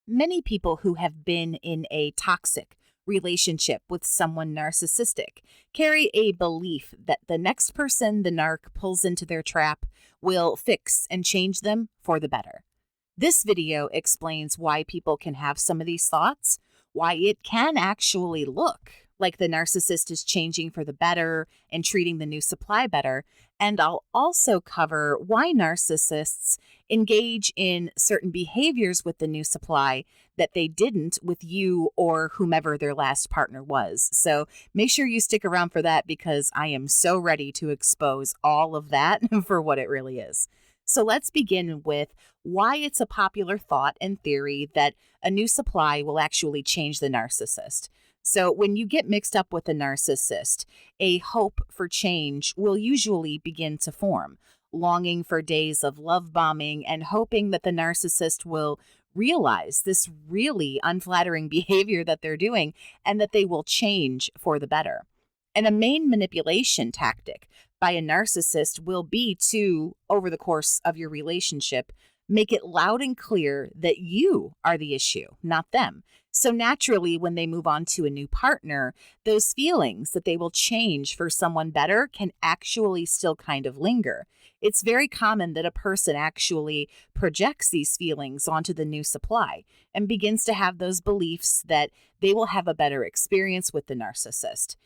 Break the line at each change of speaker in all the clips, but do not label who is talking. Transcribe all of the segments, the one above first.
Many people who have been in a toxic relationship with someone narcissistic carry a belief that the next person the narc pulls into their trap will fix and change them for the better. This video explains why people can have some of these thoughts, why it can actually look like the narcissist is changing for the better and treating the new supply better, and I'll also cover why narcissists engage in certain behaviors with the new supply that they didn't with you or whomever their last partner was. So make sure you stick around for that because I am so ready to expose all of that for what it really is. So let's begin with why it's a popular thought and theory that a new supply will actually change the narcissist. So when you get mixed up with a narcissist, a hope for change will usually begin to form, longing for days of love bombing and hoping that the narcissist will realize this really unflattering behavior that they're doing and that they will change for the better. And a main manipulation tactic by a narcissist will be to, over the course of your relationship, make it loud and clear that you are the issue, not them. So naturally, when they move on to a new partner, those feelings that they will change for someone better can actually still kind of linger. It's very common that a person actually projects these feelings onto the new supply and begins to have those beliefs that they will have a better experience with the narcissist.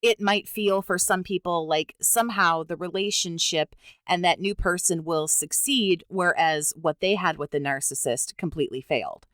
It might feel for some people like somehow the relationship and that new person will succeed, whereas what they had with the narcissist completely failed.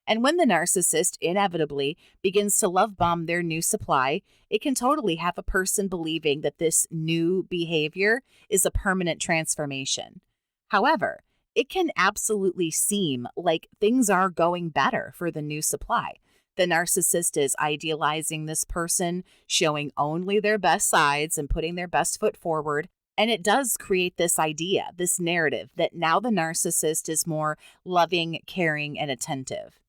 And when the narcissist inevitably begins to love bomb their new supply, it can totally have a person believing that this new behavior is a permanent transformation. However, it can absolutely seem like things are going better for the new supply. The narcissist is idealizing this person, showing only their best sides and putting their best foot forward. And it does create this idea, this narrative, that now the narcissist is more loving, caring, and attentive.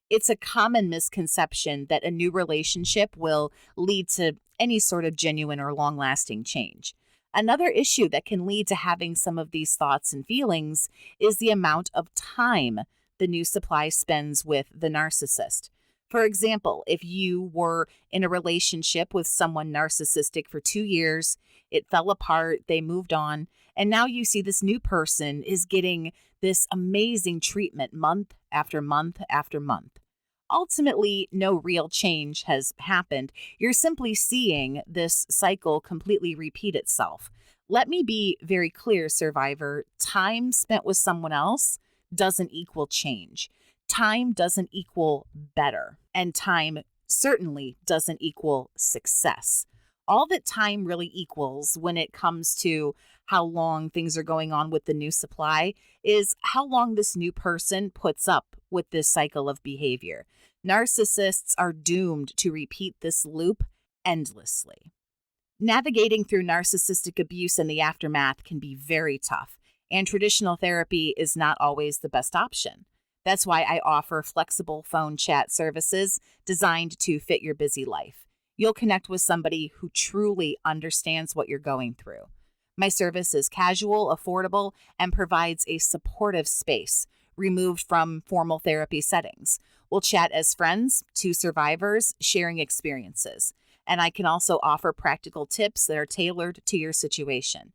It's a common misconception that a new relationship will lead to any sort of genuine or long-lasting change. Another issue that can lead to having some of these thoughts and feelings is the amount of time the new supply spends with the narcissist. For example, if you were in a relationship with someone narcissistic for 2 years, it fell apart, they moved on, and now you see this new person is getting this amazing treatment month after month after month. Ultimately, no real change has happened. You're simply seeing this cycle completely repeat itself. Let me be very clear, survivor. Time spent with someone else doesn't equal change. Time doesn't equal better, and time certainly doesn't equal success. All that time really equals when it comes to how long things are going on with the new supply is how long this new person puts up with this cycle of behavior. Narcissists are doomed to repeat this loop endlessly. Navigating through narcissistic abuse and the aftermath can be very tough, and traditional therapy is not always the best option. That's why I offer flexible phone chat services designed to fit your busy life. You'll connect with somebody who truly understands what you're going through. My service is casual, affordable, and provides a supportive space removed from formal therapy settings. We'll chat as friends, two survivors, sharing experiences. And I can also offer practical tips that are tailored to your situation.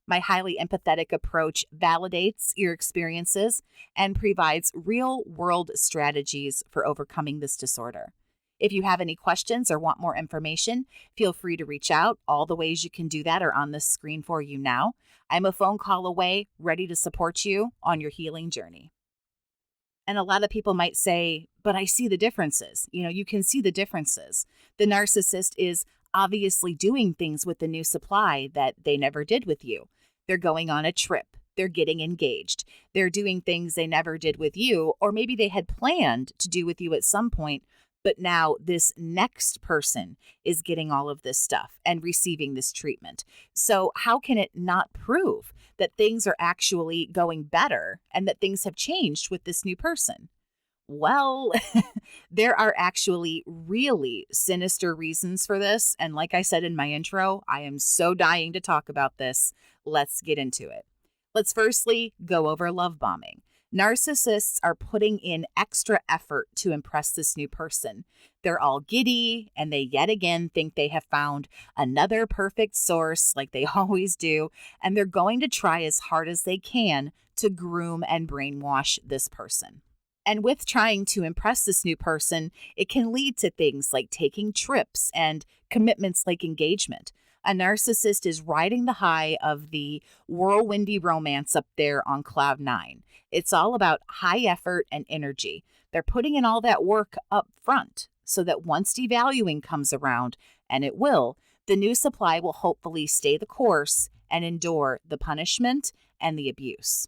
My highly empathetic approach validates your experiences and provides real-world strategies for overcoming this disorder. If you have any questions or want more information, feel free to reach out. All the ways you can do that are on the screen for you now. I'm a phone call away, ready to support you on your healing journey. And a lot of people might say, but I see the differences. You can see the differences. The narcissist is obviously doing things with the new supply that they never did with you. They're going on a trip. They're getting engaged. They're doing things they never did with you, or maybe they had planned to do with you at some point, but now this next person is getting all of this stuff and receiving this treatment. So how can it not prove that things are actually going better and that things have changed with this new person? Well, there are actually really sinister reasons for this. And like I said in my intro, I am so dying to talk about this. Let's get into it. Let's firstly go over love bombing. Narcissists are putting in extra effort to impress this new person. They're all giddy and they yet again think they have found another perfect source like they always do, and they're going to try as hard as they can to groom and brainwash this person. And with trying to impress this new person, it can lead to things like taking trips and commitments like engagement. A narcissist is riding the high of the whirlwindy romance up there on cloud nine. It's all about high effort and energy. They're putting in all that work up front so that once devaluing comes around, and it will, the new supply will hopefully stay the course and endure the punishment and the abuse.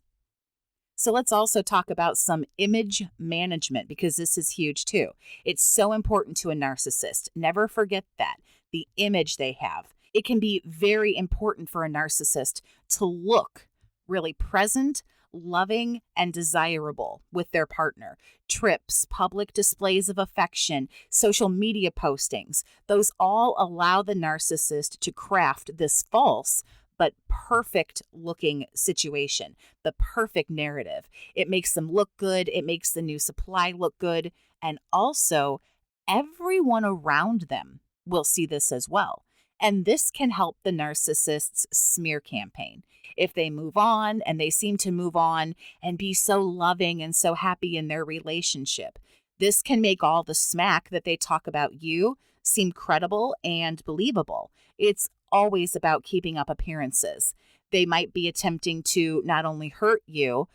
So let's also talk about some image management, because this is huge too. It's so important to a narcissist. Never forget that. The image they have. It can be very important for a narcissist to look really present, loving, and desirable with their partner. Trips, public displays of affection, social media postings, those all allow the narcissist to craft this false but perfect looking situation, the perfect narrative. It makes them look good. It makes the new supply look good. And also, everyone around them will see this as well. And this can help the narcissist's smear campaign. If they move on, and they seem to move on and be so loving and so happy in their relationship, this can make all the smack that they talk about you seem credible and believable. It's always about keeping up appearances. They might be attempting to not only hurt you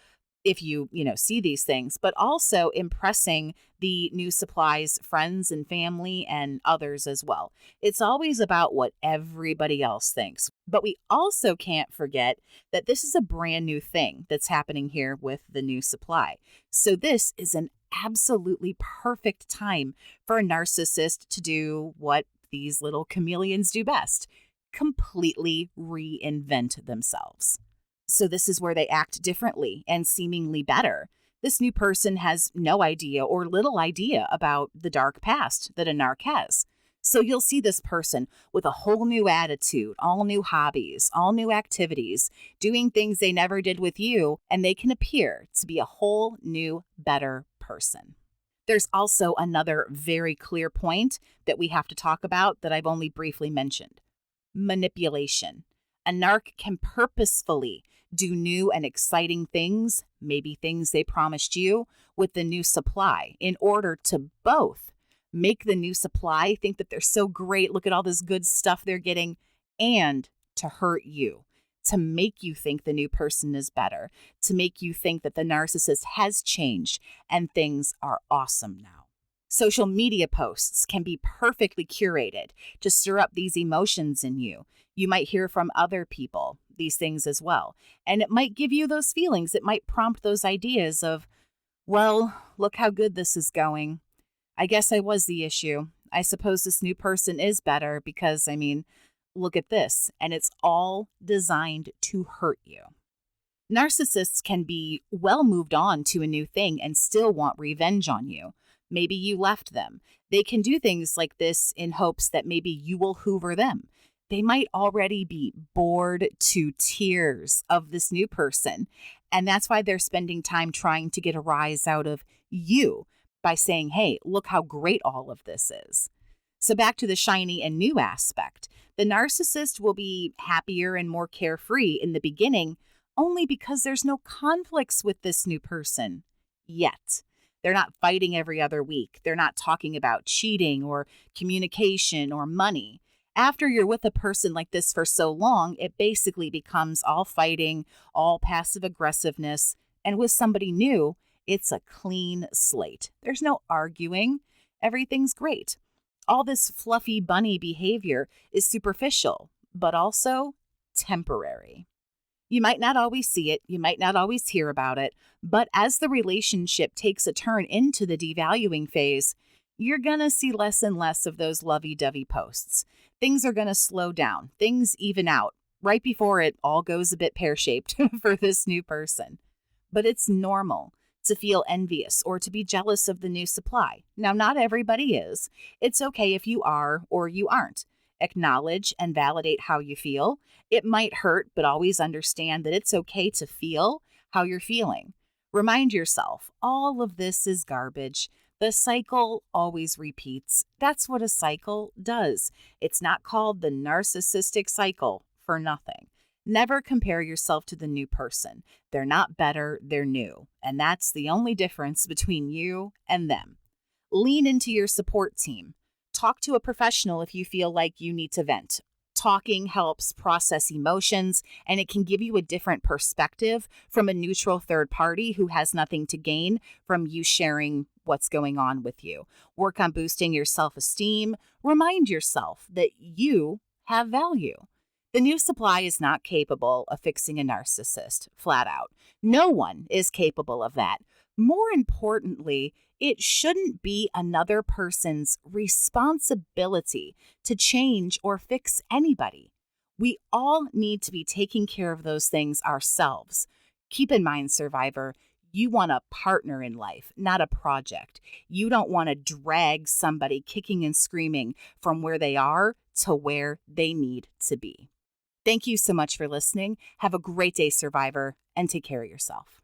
if you see these things, but also impressing the new supply's friends and family and others as well. It's always about what everybody else thinks. But we also can't forget that this is a brand new thing that's happening here with the new supply. So this is an absolutely perfect time for a narcissist to do what these little chameleons do best: completely reinvent themselves. So this is where they act differently and seemingly better. This new person has no idea or little idea about the dark past that a narc has. So you'll see this person with a whole new attitude, all new hobbies, all new activities, doing things they never did with you, and they can appear to be a whole new, better person. There's also another very clear point that we have to talk about that I've only briefly mentioned: manipulation. A narc can purposefully do new and exciting things, maybe things they promised you, with the new supply in order to both make the new supply think that they're so great, look at all this good stuff they're getting, and to hurt you, to make you think the new person is better, to make you think that the narcissist has changed and things are awesome now. Social media posts can be perfectly curated to stir up these emotions in you. You might hear from other people these things as well. And it might give you those feelings. It might prompt those ideas of, well, look how good this is going. I guess I was the issue. I suppose this new person is better because, look at this. And it's all designed to hurt you. Narcissists can be well moved on to a new thing and still want revenge on you. Maybe you left them. They can do things like this in hopes that maybe you will hoover them. They might already be bored to tears of this new person. And that's why they're spending time trying to get a rise out of you by saying, hey, look how great all of this is. So back to the shiny and new aspect. The narcissist will be happier and more carefree in the beginning only because there's no conflicts with this new person yet. They're not fighting every other week. They're not talking about cheating or communication or money. After you're with a person like this for so long, it basically becomes all fighting, all passive aggressiveness. And with somebody new, it's a clean slate. There's no arguing. Everything's great. All this fluffy bunny behavior is superficial, but also temporary. You might not always see it. You might not always hear about it. But as the relationship takes a turn into the devaluing phase, you're going to see less and less of those lovey-dovey posts. Things are going to slow down. Things even out right before it all goes a bit pear-shaped for this new person. But it's normal to feel envious or to be jealous of the new supply. Now, not everybody is. It's okay if you are or you aren't. Acknowledge and validate how you feel. It might hurt, but always understand that it's okay to feel how you're feeling. Remind yourself, all of this is garbage. The cycle always repeats. That's what a cycle does. It's not called the narcissistic cycle for nothing. Never compare yourself to the new person. They're not better, they're new. And that's the only difference between you and them. Lean into your support team. Talk to a professional if you feel like you need to vent. Talking helps process emotions, and it can give you a different perspective from a neutral third party who has nothing to gain from you sharing what's going on with you. Work on boosting your self-esteem. Remind yourself that you have value. The new supply is not capable of fixing a narcissist, flat out. No one is capable of that. More importantly, it shouldn't be another person's responsibility to change or fix anybody. We all need to be taking care of those things ourselves. Keep in mind, survivor, you want a partner in life, not a project. You don't want to drag somebody kicking and screaming from where they are to where they need to be. Thank you so much for listening. Have a great day, survivor, and take care of yourself.